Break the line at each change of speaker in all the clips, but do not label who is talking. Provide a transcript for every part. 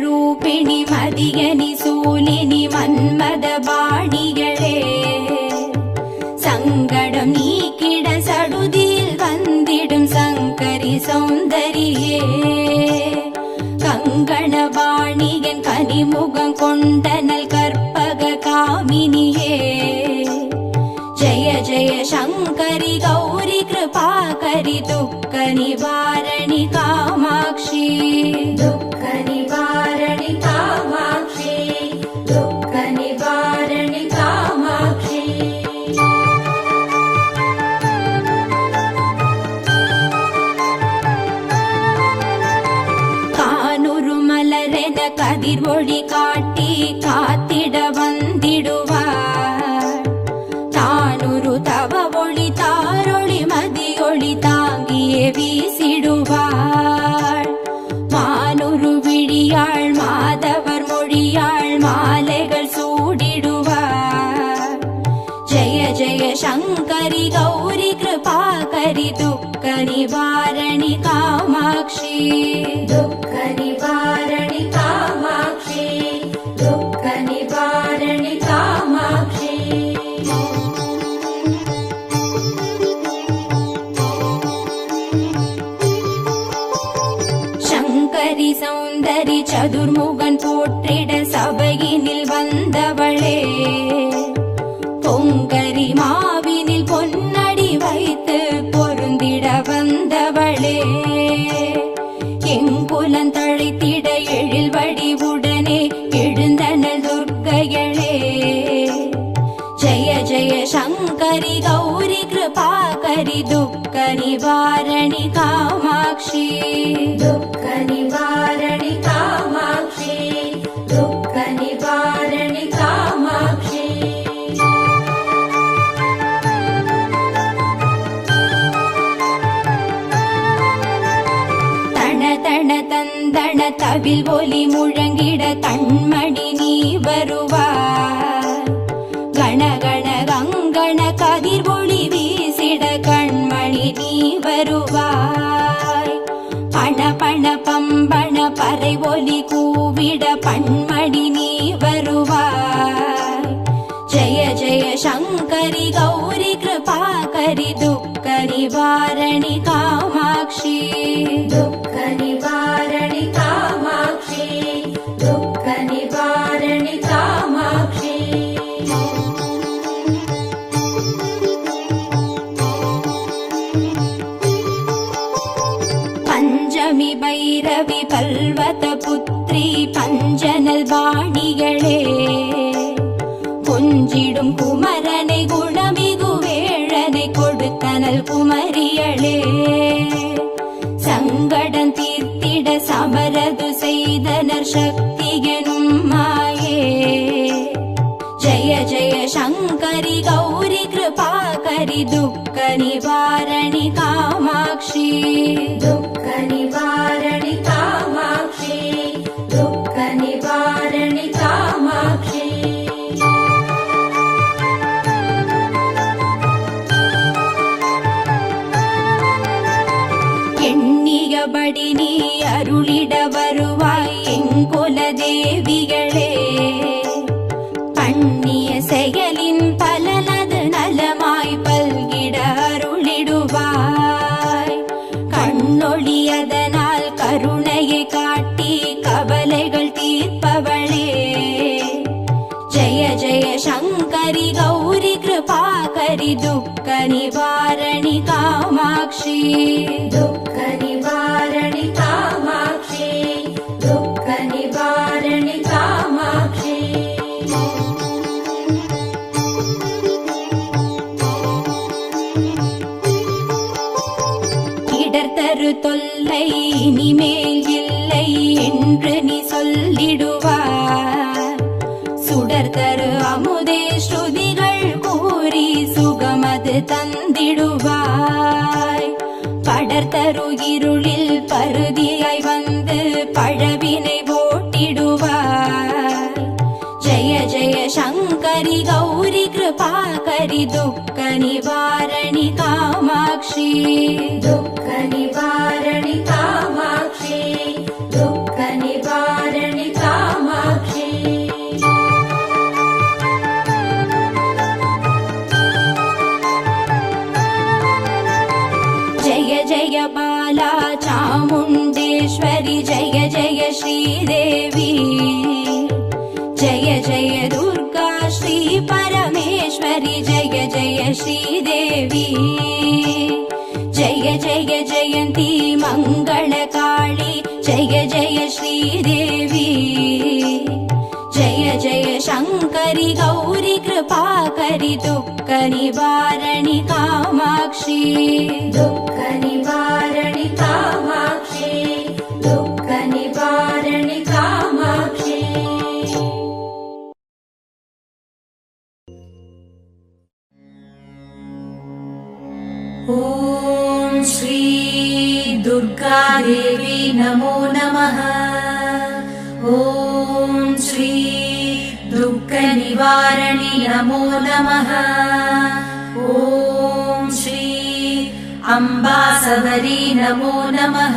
ರೂಪಿಣಿ ಮದಿಯನಿ ಸೂಲಿನಿ ಮನ್ಮದ ಬಾಣಿಗಳೇ சங்கடம் நீக்கிட சடுதியில் வந்திடும் சங்கரி சௌந்தரியே கங்கண வாணியன் கனிமுகம் கொண்டனல் கற்பக காமினியே ஜய ஜய சங்கரி கௌரி கிருபாகரி துக்க நிவாரணி காமாட்சி துக்க நிவாரணி காமாட்சி துக்க நிவாரணி காமாட்சி கதிர் ஒளி காட்டி காத்திட வந்திடுவார் தானொரு தவ ஒளி தாரொளி மதியொளி தாங்கியே வீசிடுவார் மானொரு விழியாள் மாதவர் மொழியாள் மாலைகள் சூடிடுவார் ஜெய ஜெய சங்கரி கௌரி கிருபாகரி துக்க நிவாரணி காமாட்சி துக்க நிவாரணி காமாட்சி துக்க நிவாரணி காமாட்சி சங்கரி சௌந்தரி சதுர்முகன் போற்றிட சபையினில் வந்தவளே பொங்கரி மாவினில் பொன்னடி வைத்து பொருந்திட வந்தவளே எங்குலன் தழைத்திட எழில் வடிவுடனே எழுந்தனல் துர்க்கையளே ஜய ஜய சங்கரி கௌரி கிருபாகரி துக்க நிவாரணி காமாட்சி துக்க நிவாரணி காமாட்சி துக்க நிவாரணி காமாட்சி தன தந்தன தவில் ஒலி முழங்கிட கண்மணி நீ வருவார் கணகண கங்கண கதிர் ஒளி வீசிட கண்மணி நீ வருவாய் பண பண பம்பண பறை ஒலி கூவிட பண்மணி நீ வருவாய் ஜய ஜய சங்கரி கௌரி கிருபாகரி துக்க நிவாரணி காமாட்சி துக்க நிவாரணி காமாட்சி துக்க நிவாரணி காமாட்சி பஞ்சமி பைரவி பல்வத புத்ரி பஞ்சனல் வாணிகளே கொஞ்சிடும் குமரனை குணமிகு வேழனை கொடுத்தனல் குமரியளே சங்கடம் தீர்த்திட சமரது செய்தனர் சக்தி எனும் மாயே ஜய ஜய சங்கரி கௌரி கிருபாகரி துக்க நிவாரணி காமாட்சி துக்க நிவாரணி காமாட்சி துக்க நிவாரணி காமாட்சி எண்ணியபடி நீ அருளிட வருவாய் எங்குல தேவிகளே பண்ணிய செயலின் பலனது நலமாய் பல்கிட அருளிடுவாய் கண்ணொளி அதனால் கருணையை காட்டி கவலைகள் தீர்ப்பவளே ஜய ஜய சங்கரி கௌரி கிருபாகரி துக்க நிவாரணி காமாட்சி துக்க நிவாரணி காமாட்சி துக்க நிவாரணி காமாட்சி இடர்தரு தொல்லை இனிமேல் இல்லை என்று நீ சொல்லிடுவார் சுடர் தரு அமுதே ஸ்ருதிகள் கூறி சுகமது தந்திடுவாய் பட படர்தரு இருளில் பருதியாய் வந்து பழவினை ஓட்டிடுவார். ஜெய ஜெய சங்கரி கௌரி கிருபாகரி துக்க நிவாரணி காமாட்சி. துக்க நிவாரணி காமாட்சி, துக்க நிவாரணி காமாட்சி. जय जय बाला चामुण्डेश्वरि जय जय श्रीदेवी. जय जय दुर्गा श्री परमेश्वरि जय जय श्रीदेवी. जय जय जयन्ती मङ्गलकाळी जय जय श्रीदेवी. जय जय शङ्करि गौरि कृपाकरि दुःख निवारणि कामाक्षी. दुःख निवारणि कामाक्षी, दुःख निवारणि कामाक्षी.
ॐ श्री दुर्गा देवी नमो नमः. ॐ श्री दुःख निवारणि नमो नमः. ॐ श्री अम्बा सबरी नमो नमः.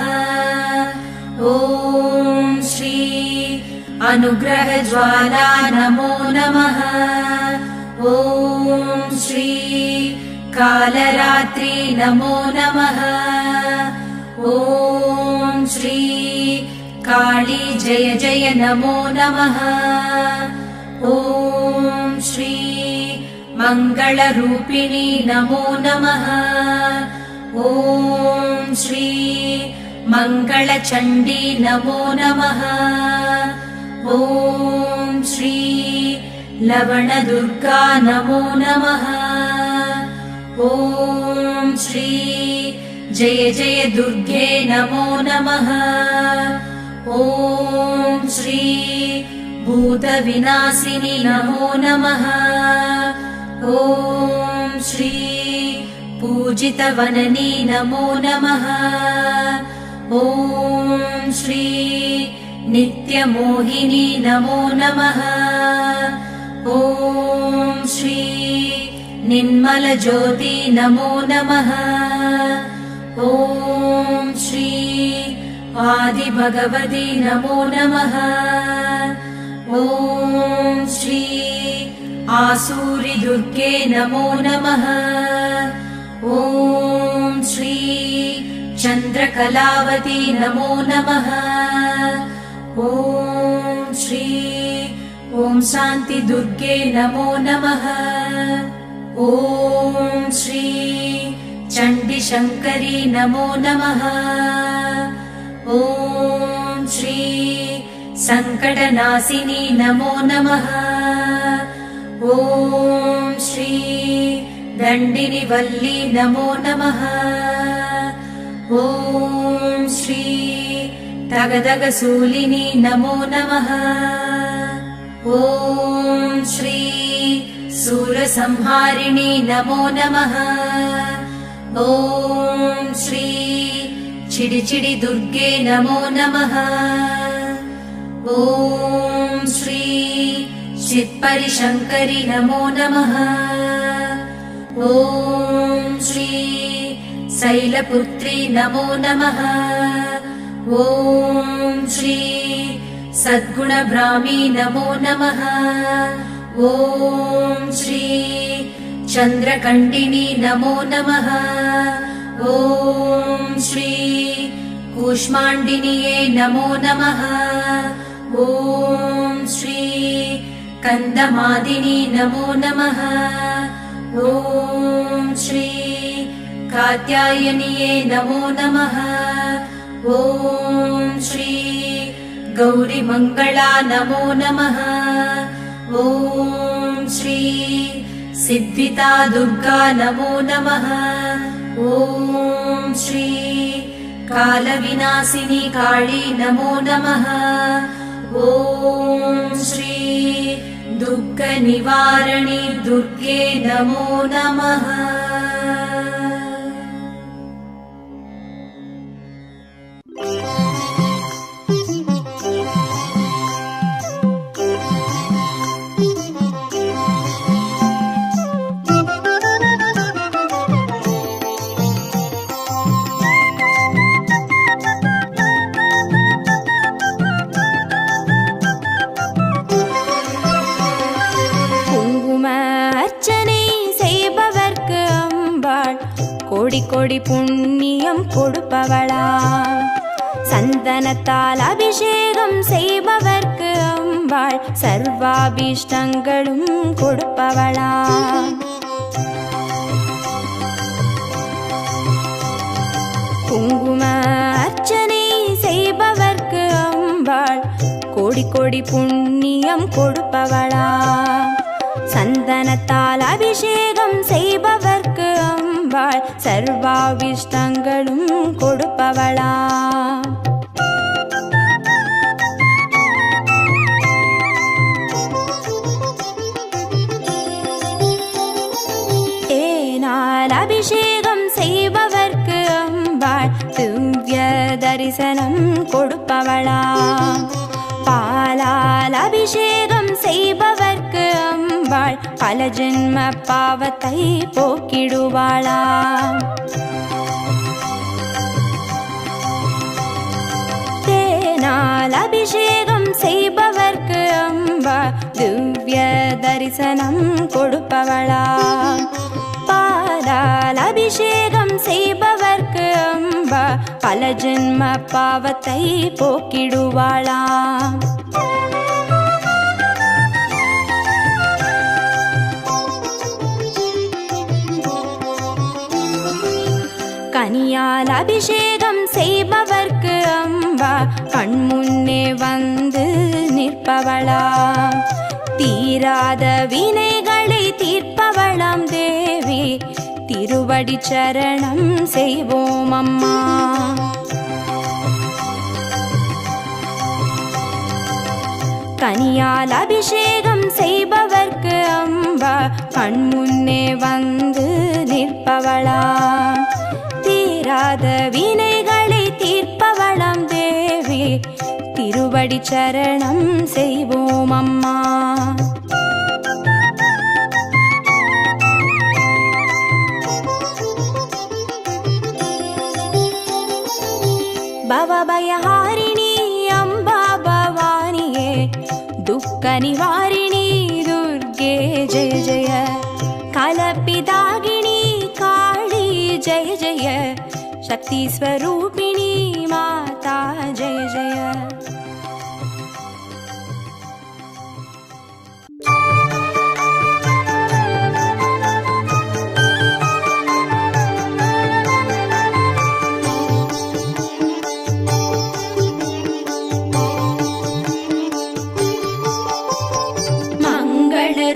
ॐ श्री अनुग्रह ज्वाला नमो नमः. ॐ श्री कालरात्रि नमो नमः. ॐ श्री काली जय जय नमो नमः. ॐ श्री मङ्गलरूपिणी नमो नमः. ॐ श्री मङ्गलचण्डी नमो नमः. ॐ श्री लवणदुर्गा नमो नमः. ॐ श्री जय जय दुर्गे नमो नमः. ॐ श्री भूतविनाशिनी नमो नमः. ॐ श्री पूजितवननी नमो नमः. ॐ श्री नित्यमोहिनी नमो नमः. ॐ श्री निर्मलज्योति नमो नमः. ॐ श्री आदिभगवती नमो नमः. ॐ श्री आसूरि दुर्गे नमो नमः. ॐ श्री चन्द्रकलावती नमो नमः. ॐ श्री ॐ शान्ति दुर्गे नमो नमः. ॐ श्री चण्डी शङ्करी नमो नमः. ॐ श्री सङ्कटनाशिनी नमो नमः. ॐ श्री दण्डिनि वल्ली नमो नमः. ॐ श्री तगदगसूलिनी नमो नमः. ॐ श्री सूरसंहारिणी नमो नमः. ॐ श्री चिडिचिडि दुर्गे नमो नमः. ॐ श्री चित्परि शङ्करि नमो नमः. ॐ श्री शैलपुत्री नमो नमः. ॐ श्री सद्गुणब्राह्मी नमो नमः. ॐ श्री चन्द्रकण्डिनी नमो नमः. ॐ श्री कूष्माण्डिन्ये नमो नमः. ॐ श्री कन्दमादिनी नमो नमः. ॐ श्री कात्यायन्ये नमो नमः. ॐ श्री गौरीमङ्गला नमो नमः. ॐ श्री सिद्धिता दुर्गा नमो नमः. ॐ श्री कालविनाशिनी काली नमो नमः. ॐ श्री दुःखनिवारणि दुर्गे नमो नमः.
கோடி கோடி புண்ணியம் கொடுப்பவளாம். சந்தனத்தால் அபிஷேகம் செய்பவர்க்கு அம்பாள் சர்வாபீஷ்டங்களும் கொடுப்பவளாம். குங்கும அர்ச்சனை செய்பவர்க்கு அம்பாள் கோடி கோடி புண்ணியம் கொடுப்பவளாம். சந்தனத்தால் அபிஷேகம் செய்பவர்க்கு அம்பாள் சர்வாபீஷ்டங்களும் கொடுப்பவளாம். தேனால் அபிஷேகம் செய்பவர்க்கு அம்பாள் திவ்ய தரிசனம் கொடுப்பவளாம். பாலால் அபிஷேகம் செய்பவர்க்கு அம்பாள் பல ஜென்ம பாவத்தை போக்கிடுவாளாம். தேனால் அபிஷேகம் செய்பவர்க்கு அம்பாள் திவ்ய தரிசனம் கொடுப்பவளாம். பாலால் அபிஷேகம் செய்பவர்க்கு அம்பா பல ஜென்ம பாவத்தை போக்கிடுவாளாம். கனியால் அபிஷேகம் செய்பவர்க்கு அம்பா கண்முன்னே வந்து நிற்பவளாம். தீராத வினைகளை தீர்ப்பவளாம் தேவி திருவடி சரணம் செய்வோம் அம்மா. கனியால் அபிஷேகம் செய்பவர்க்கு அம்பா கண்முன்னே வந்து நிற்பவளாம். தீராத வினைகளை தீர்ப்பவளாம் தேவி திருவடி சரணம் செய்வோம் அம்மா. பவபயஹாரிணி அம்பா பவானியே துக்க நிவாரிணி துர்கே ஜெய ஜெய. கலப்பிதாகினி காளி ஜெய ஜெய. சக்தி ஸ்வரூபிணி மாதா ஜெய ஜெய.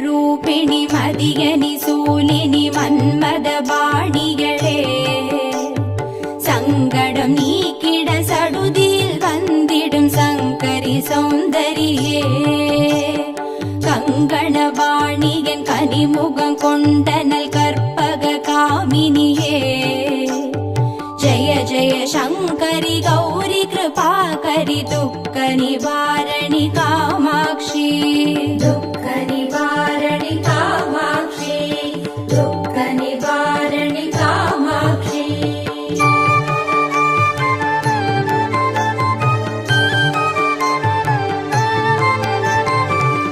ரூபிணி மதியனி சூலினி மன்மத பாணிகளே சங்கடம் நீக்கிட சடுதியில் வந்திடும் சங்கரி சௌந்தரியே. கங்கண பாணியன் கனிமுகம் கொண்டனல் கற்பக காமினியே. ஜெய ஜெய சங்கரி கௌரி கிருபாகரி துக்க நிவாரணி காமாட்சி. துக்க நிவாரணி காமாட்சி. துக்க நிவாரணி காமாட்சி.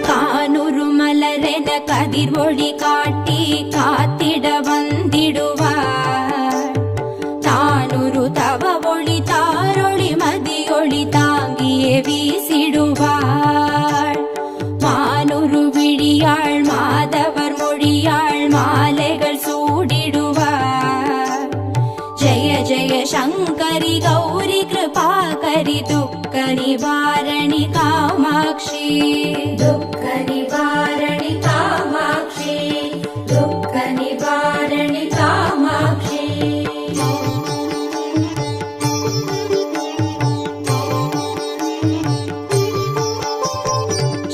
கானுரு மலரென கதிர்வொளி காட்டி காத்திட வந்திடுவார். தானுரு தவ ஒளி தாரொளி மதியொளி தாங்கியே வீசிடுவாள். மானுரு விழியாள் மாதவர் மொழியாள் மாலைகள் சூடிடுவார். ஜெய ஜெய சங்கரி கௌரி கிருபாகரி துக்க நிவாரணி காமாட்சி. துக்க நிவாரணி காமாட்சி. துக்க நிவாரணி காமாட்சி.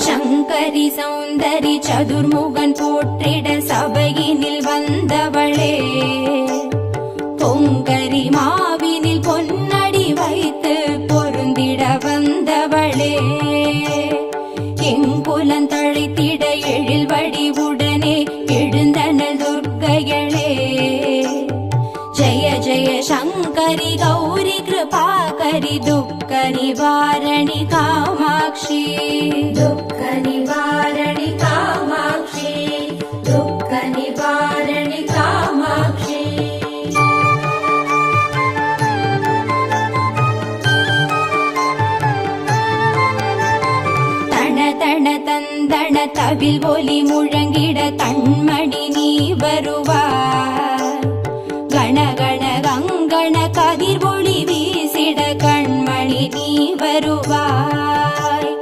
சங்கரி சௌந்தரி சதுர்முகன் போற்றிட சபையினில் வந்தவளே. பொங்கரி மாவினில் பொன்னடி வைத்து பொருந்திட வந்தவளே. எங்குலன் தழைத்திட எழில் வடிவுடனே எழுந்தனல் துர்க்கைகளே. ஜெய ஜெய சங்கரி கௌரி கிருபாகரி துக்க நிவாரணி காமாட்சி. துக்க நிவாரணி காமாட்சி. துக்க நிவாரணி காமாட்சி. தவில் ஒலி முழங்கிட கண்மணி நீ வருவாய். கணகண கங்கண கதிர் ஒளி வீசிட கண்மணி நீ வருவாய்.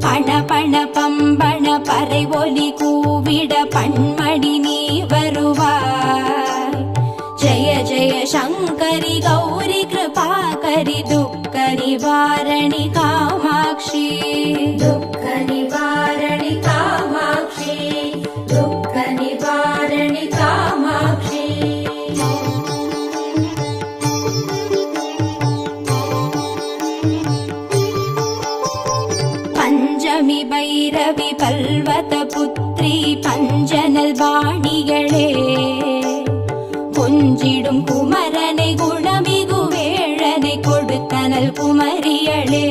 பண பண பம்பண பறை ஒலி கூவிட பண்மணி நீ வருவாய். ஜய ஜய சங்கரி கௌரி கிருபாகரி துக்க நிவாரணி காமாட்சி. துக்க நிவாரணி காமாட்சி. துக்க நிவாரணி காமாட்சி. பஞ்சமி பைரவி பல்வத புத்ரி பஞ்சனல் வாணிகளே, கொஞ்சிடும் குமரனை குணமிகு வேழனை கொடுத்தனல் குமரியளே.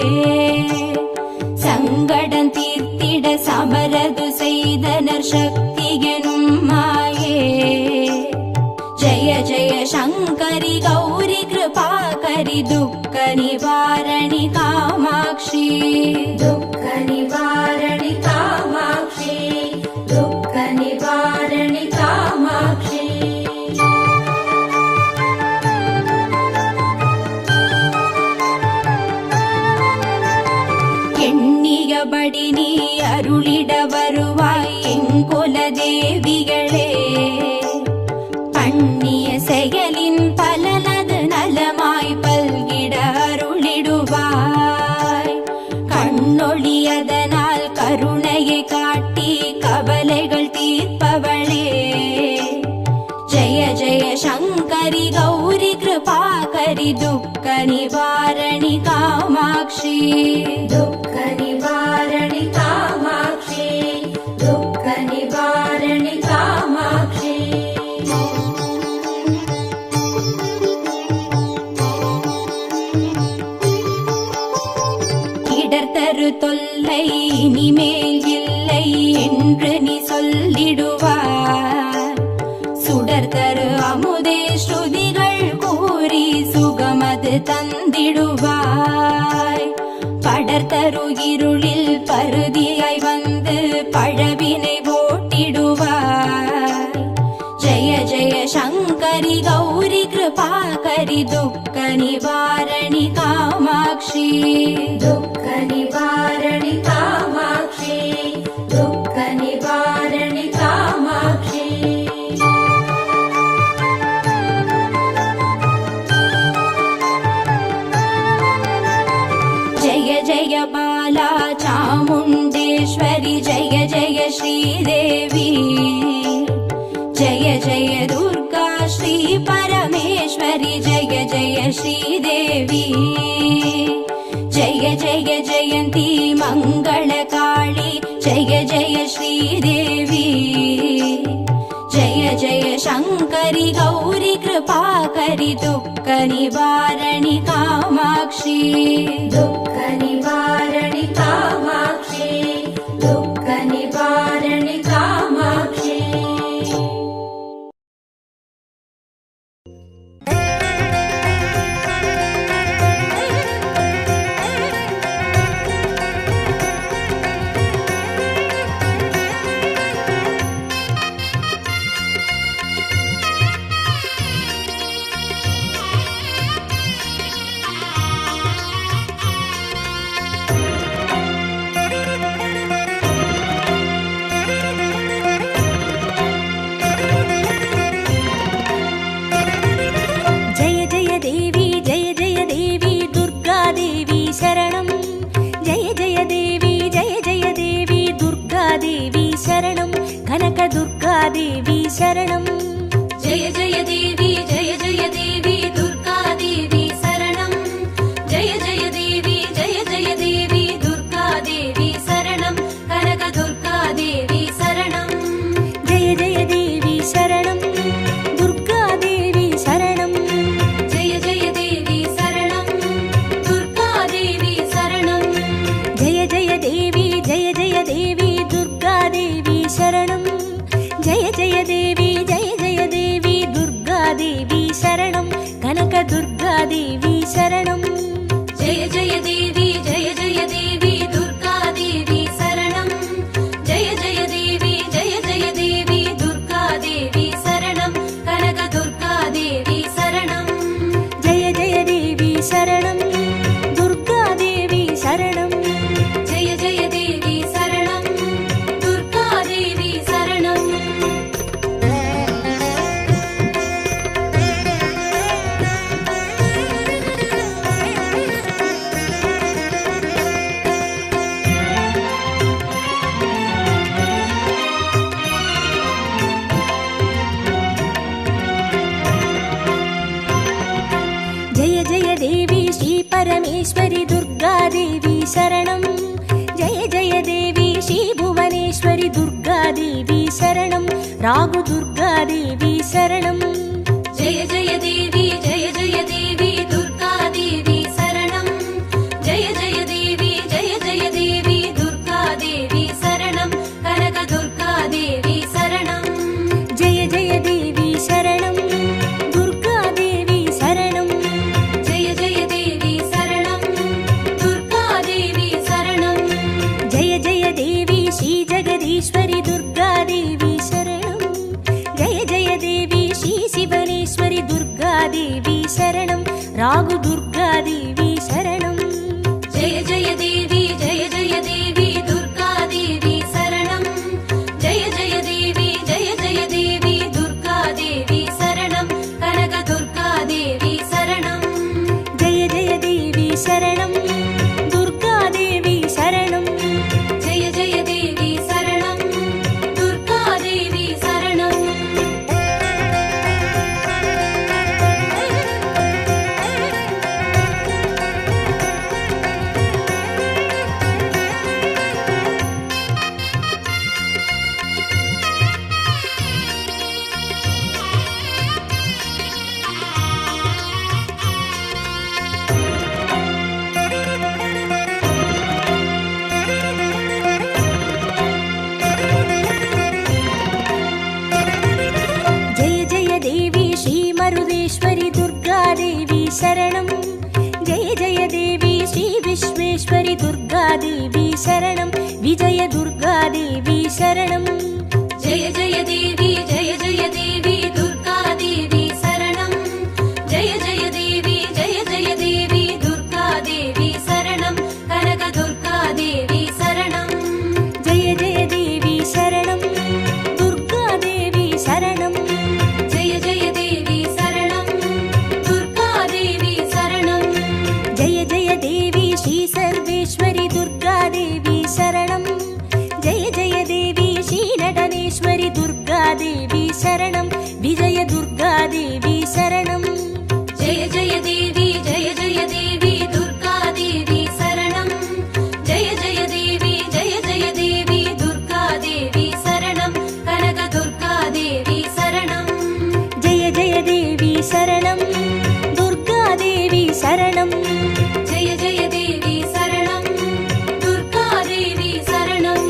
சங்கடம் தீர்த்திட சமரது செய்தனர் சக்தி எனும் மாயே. ஜய ஜய சங்கரி கௌரி கிருபாகரி துக்க நிவாரணி காமாட்சி. துக்க நிவாரணி காமாட்சி. துக்க நிவாரணி காமாட்சி. எண்ணியபடி நீ அருளிட வருவாய் எங்குல தேவிகளே. பண்ணிய செயலின் பலனது நலமாய் பல்கிட அருளிடுவாய். கண்ணொழியதனால் கருணையை காட்டி கவலைகள் தீர்ப்பவளே. ஜய ஜய சங்கரி கௌரி கிருபாகரி துக்க நிவாரணி காமாட்சி. துக்க நிவாரணி காமாட்சி. துக்க நிவாரணி காமாட்சி. இடர்தரு தொல்லை இனிமேல் இல்லை என்று நீ சொல்லிடுவார். சுடர்தரு அமுதே ஸ்ருதிகள் கூறி சுகமது தந்திடுவாய். படர்தரு இருளில் பருதியாய் வந்து பழவினை ஓட்டிடுவாய். ஜய ஜய சங்கரி கௌரி கிருபாகரி துக்க நிவாரணி காமாட்சி. துக்க நிவாரணி காமாட்சி. துக்க நிவாரணி காமாட்சி. जय जय बाला चामुण्डेश्वरि जय जय श्रीदेवी. जय जय दुर्गा श्री परमेश्वरि जय जय श्रीदेवी. जय जय जयन्ती मङ्गलकाली जय जय श्रीदेवी. जय जय शङ्करि गौरी कृपाकरि दुःख निवारणि कामाक्षी. दुःख निवारणि कामाक्षी. दुःख निवारणि कामाक्षी.
देवी शरणं.
जय जय देवी जय जय देवी दुर्गा देवी शरणं. जय जय देवी दुर्गा देवी शरणं. कनक दुर्गा देवी शरणं.
जय जय देवी शरणं. दुर्गा देवी शरणं.
जय जय देवी शरणं. दुर्गा देवी शरणं.
जय जय देवी दुर्गा देवी शरणं. जय जय देवी दुर्गा देवी शरणं. कनक दुर्गा देवी शरणं.
जय जय देवी दुर्गा देवी शरणं. जय जय देवी
परमेश्वरि दुर्गादेवी शरणं जय जय देवी श्रीभुवनेश्वरि दुर्गादेवी शरणं रागु दुर्गादेवी शरणं
जय जय देवी दुर्गादेवी शरणं जय जय देवी दुर्गादेवी शरणं कनक दुर्गादेवी शरणं
जय जय देवी शरणं दुर्गादेवी शरणं
जय जय देवी शरणं दुर्गादेवी शरणं
जय जय देवी श्रीजगदीश्वरि दुर्गादेवी शरणं जय जय देवी श्रीशिवनेश्वरि दुर्गादेवी शरणं रागु दुर्गादेवी शरणं
जय जय देवी दुर्गादेवी शरणं जय जय देवी दुर्गादेवी शरणं कनक दुर्गादेवी शरणं
जय जय देवी शरणं दुर्गादेवी शरणं
जय जय देवी शरणं दुर्गादेवी शरणं
जय जय देवी श्रीमरुदेश्वरि दुर्गादेवी शरणं जय जय देवी श्रीविश्वेश्वरि दुर्गादेवी शरणं विजय दुर्गादेवी शरणं
जय जय देवी दुर्गादेवी शरणं जय जय देवी दुर्गादेवी शरणं कनक दुर्गादेवी शरणं
जय जय देवी शरणं दुर्गादेवी शरणं
जय जय देवी शरणं दुर्गादेवी शरणं
जय जय देवी श्रीसर्वेश्वरि दुर्गादेवी शरणं जय जय देवी श्रीनटनेश्वरि दुर्गादेवी शरणं विजय दुर्गादेवी शरणं
जय जय देवी दुर्गादेवी शरणं जय जय देवी दुर्गादेवी शरणं कनक दुर्गादेवी शरणं
जय जय देवी शरणं दुर्गादेवी शरणं
जय जय देवी शरणं दुर्गादेवी शरणं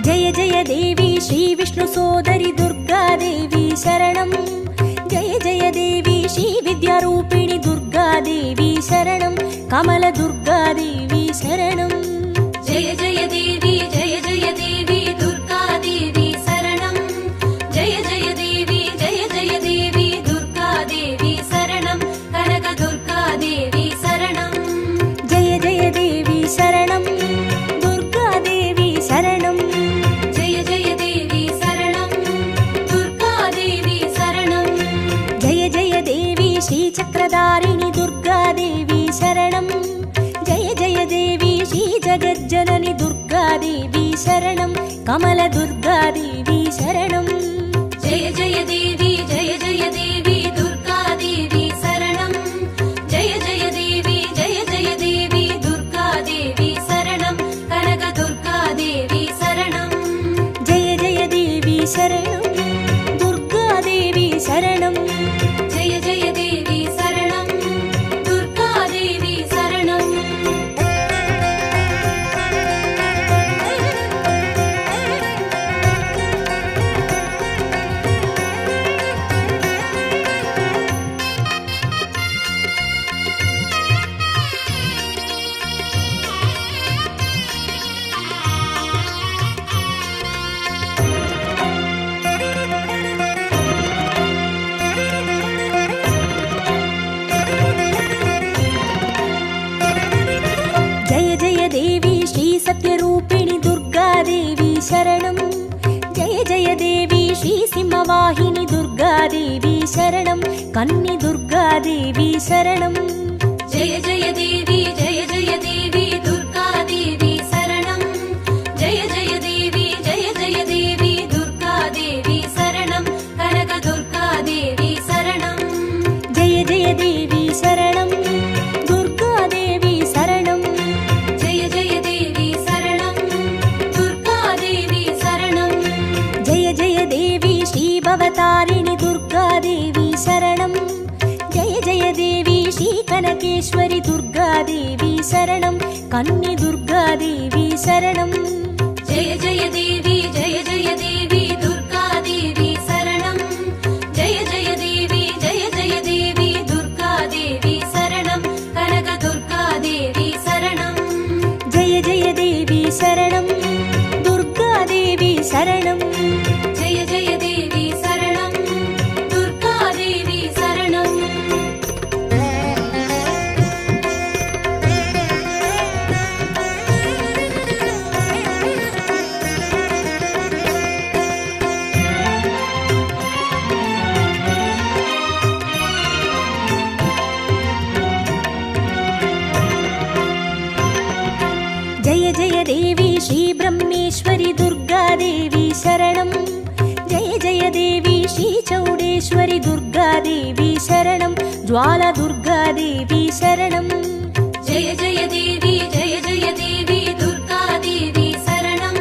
जय जय देवी श्रीविष्णुसोदरि दुर्गादेवी शरणं जय जय देवी श्रीविद्यारूपिणि दुर्गादेवी शरणं कमलदुर्गादेवी शरणं
जय जय देवी दुर्गादेवी शरणं जय जय देवी दुर्गादेवी शरणं कनक दुर्गादेवी शरणं
जय जय देवी शरणं दुर्गादेवी शरणं
जय जय देवी शरणं दुर्गादेवी शरणं
जय जय देवी श्रीचक्रधारिणि दुर्गादेवी शरणं जय जय देवी श्रीजगज्जननि दुर्गादेवी शरणं कमलदुर्गादेवी शरणं
जय जय देवी दुर्गादेवी शरणं जय जय देवी दुर्गादेवी शरणं कनक दुर्गादेवी शरणं
जय जय देवी शरणं दुर्गादेवी शरणं
जय जय देवी शरणं दुर्गादेवी शरणं
सत्यरूपिणि दुर्गादेवी शरणं जय जय देवी श्रीसिंहवाहिनि दुर्गादेवी देवी शरणं कन्नि दुर्गा देवी शरणं
जय जय देवी दुर्गा देवी शरणं जय जय देवी दुर्गा देवी शरणं कनक दुर्गा देवी शरणं
जय जय देवी शरणं दुर्गा देवी शरणं
जय जय देवी शरणं दुर्गा देवी शरणं
जय जय देवी श्रीभवतारिणि दुर्गा देवी शरणं जय जय देवी श्रीकनकेश्वरि दुर्गा देवी शरणं कन्नि दुर्गा देवी शरणं
जय जय देवी दुर्गा देवी शरणं जय जय देवी दुर्गा देवी शरणं कनक दुर्गा देवी शरणं
जय जय देवी शरणं दुर्गा देवी शरणं
जय जय देवी शरणं दुर्गा देवी शरणं
जय जय देवी श्रीब्रह्मेश्वरि दुर्गा देवी शरणं जय जय देवी श्रीचौडेश्वरि दुर्गा देवी शरणं ज्वाला दुर्गा देवी शरणं
जय जय देवी दुर्गा देवी शरणं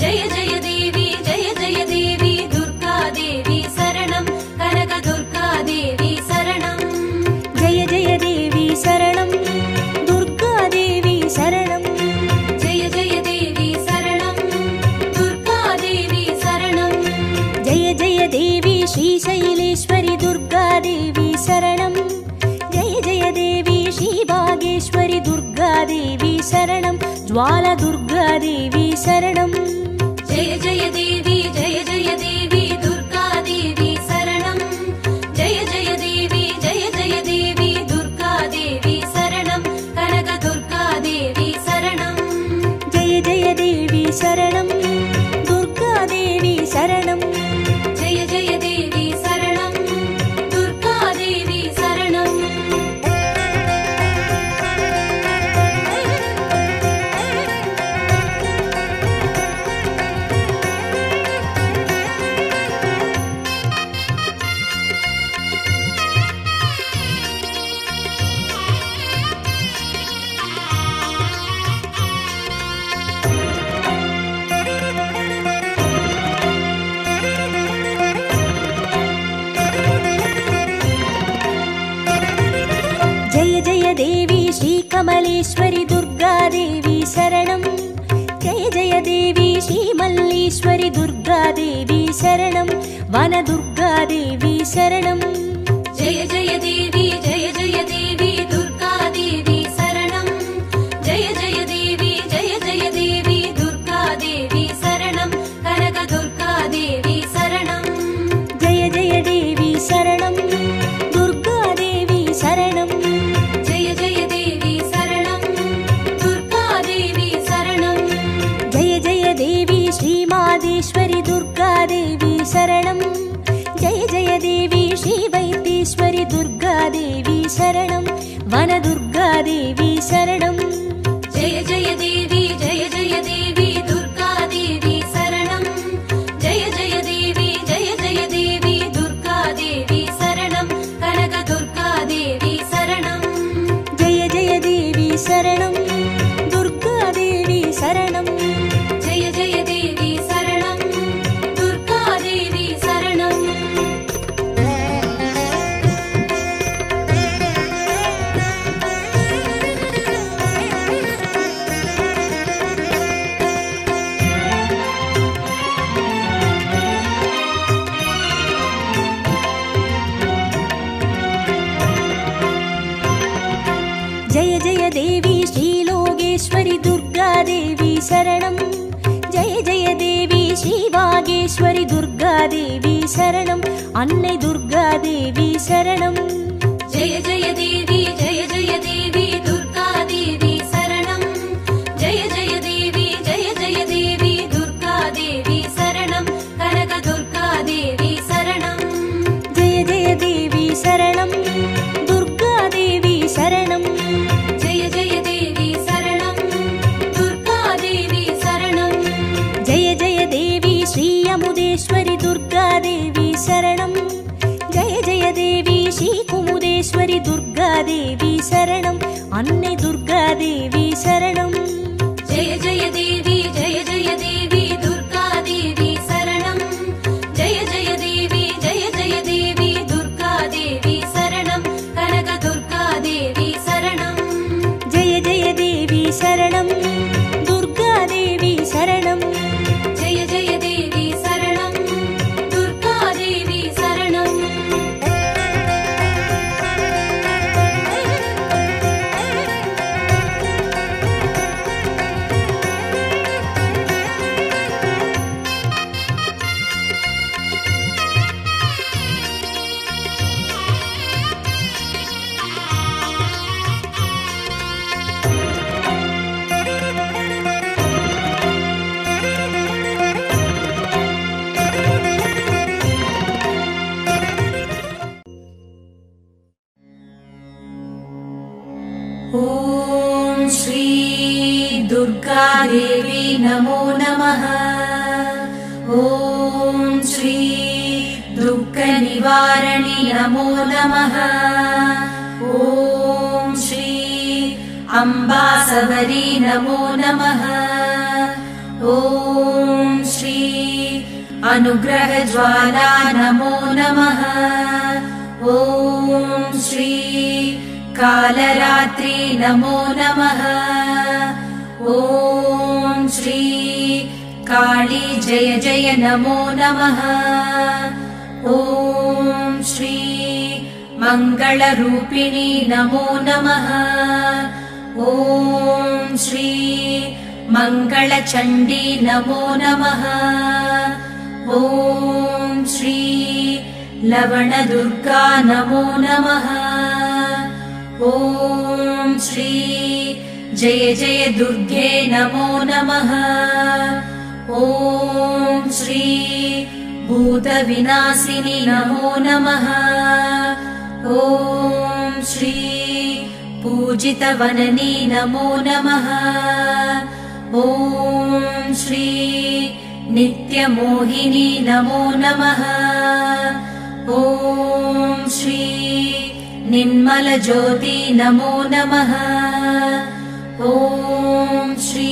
जय जय देवी दुर्गा देवी शरणं कनक दुर्गा देवी शरणं
जय जय देवी शरणं दुर्गा देवी शरणं
जय जय देवी शरणं दुर्गा देवी शरणं
जय जय देवी श्रीशैलेश्वरि दुर्गा देवी शरणं जय जय देवी श्रीभागेश्वरि दुर्गा देवी शरणं ज्वाला दुर्गा देवी शरणं
जय जय देवी दुर्गा देवी शरणं जय जय देवी दुर्गा देवी शरणं कनक दुर्गा देवी शरणं
जय जय देवी शरणं दुर्गा देवी शरणं
जय जय देवी शरणं दुर्गा देवी शरणं
जय जय देवी श्रीकमलेश्वरि दुर्गा देवी शरणं जय जय देवी श्रीमल्लीश्वरि दुर्गा देवी शरणं वनदुर्गा देवी शरणं
जय जय देवी दुर्गा देवी शरणं जय जय देवी दुर्गा देवी शरणं कनक दुर्गा देवी शरणं
जय जय देवी शरणं दुर्गा देवी शरणं
जय जय देवी शरणं दुर्गा देवी शरणं
जय जय देवी श्रीमादेश्वरि दुर्गा देवी शरणं जय जय देवी श्रीवैद्येश्वरि दुर्गा देवी शरणं वनदुर्गा देवी शरणं
जय जय देवी दुर्गा देवी शरणं जय जय देवी दुर्गा देवी शरणं कनक दुर्गा देवी शरणं
जय जय देवी शरणं दुर्गा देवी शरणं
जय जय देवी शरणं दुर्गा देवी शरणं
जय जय देवी श्रीलोकेश्वरि दुर्गा देवी शरणं जय जय देवी श्रीवागेश्वरि दुर्गा देवी शरणं अन्नै दुर्गा देवी शरणं
जय जय देवी दुर्गा देवी शरणं जय जय देवी दुर्गा देवी शरणं कनक दुर्गा देवी शरणं
देवी शरणम्
जय जय देवी दुर्गा देवी शरणम् जय जय देवी दुर्गा देवी शरणम् कनक दुर्गा देवी शरणम्
जय जय देवी शरणम् दुर्गा देवी शरणम्
जय जय देवी शरणम् दुर्गा देवी शरणम् ॐ श्री दुर्गा देवी नमो नमः ॐ श्री दुःखनिवारणी नमो नमः ॐ श्री अम्बासवरी नमो नमः ॐ श्री अनुग्रहज्वाला नमो नमः ॐ श्री कालरात्रि नमो नमः ॐ श्री काली जय जय नमो नमः ॐ श्री मङ्गलरूपिणी नमो नमः ॐ श्री मङ्गलचण्डी नमो नमः ॐ श्री लवणदुर्गा नमो नमः ॐ श्री जय जय दुर्गे नमो नमः ॐ श्री भूतविनाशिनी नमो नमः ॐ श्री पूजितवननी नमो नमः ॐ श्री नित्यमोहिनी नमो नमः ॐ श्री निर्मलज्योति नमो नमः ॐ श्री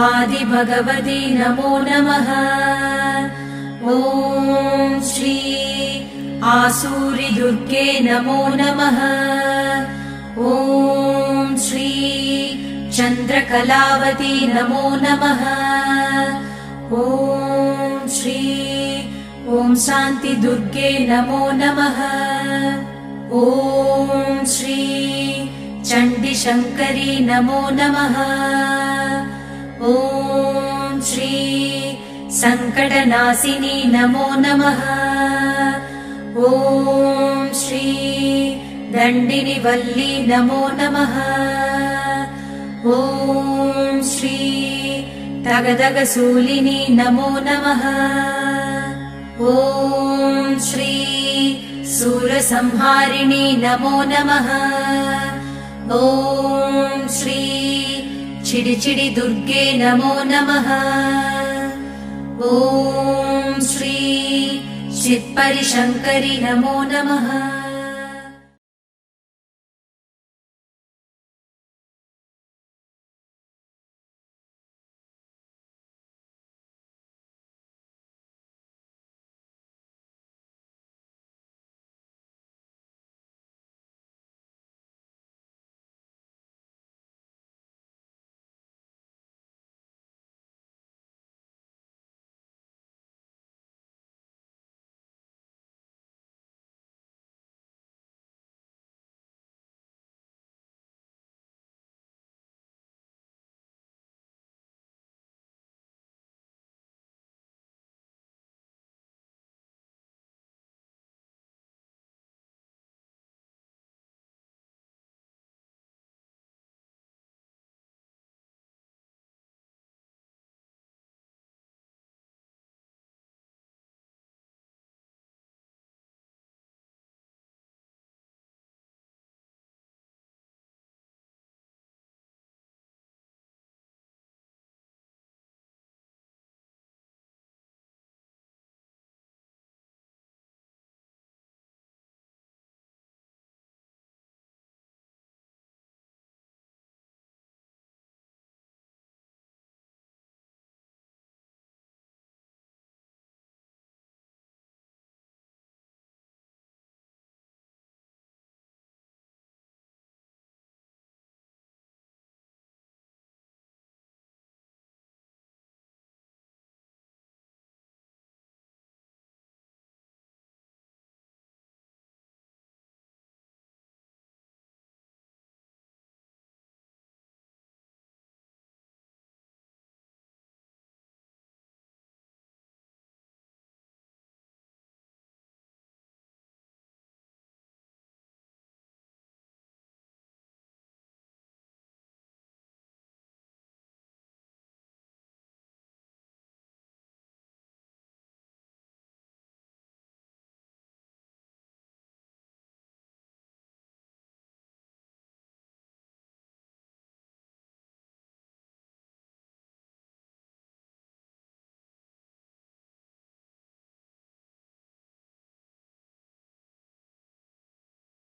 आदिभगवती नमो नमः ॐ श्री आसूरिदुर्गे नमो नमः ॐ श्री चन्द्रकलावती नमो नमः ॐ श्री ॐ शान्तिदुर्गे नमो नमः ॐ श्री चण्डीशङ्करी नमो नमः ॐ श्री सङ्कटनाशिनी नमो नमः ॐ श्री दण्डिनिवल्ली नमो नमः ॐ श्री तगदगशूलिनी नमो नमः ॐ श्री सूरसंहारिणी नमो नमः ॐ श्री चिडिचिडि दुर्गे नमो नमः ॐ श्री चित्परिशङ्करि नमो नमः।